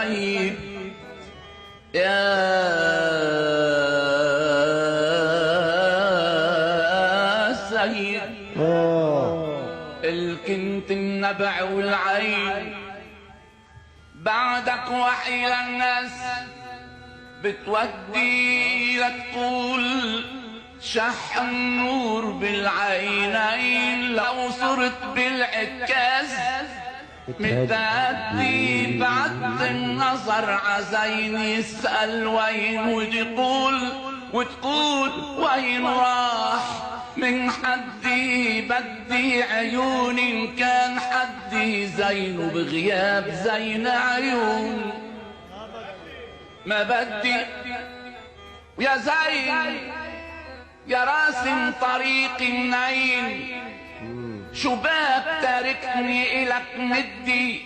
سيد يا سيد الكنت النبع والعين بعدك وحي للناس بتودي لتقول شح النور بالعينين لو صرت بالعكاز متأدي بعد النظر عزيني يسأل وين وتقول وين راح من حدي بدي عيوني إن كان حدي زينه بغياب زين عيون ما بدي يا زين يا راسم طريق النعيم شباك تاركني إلك ندي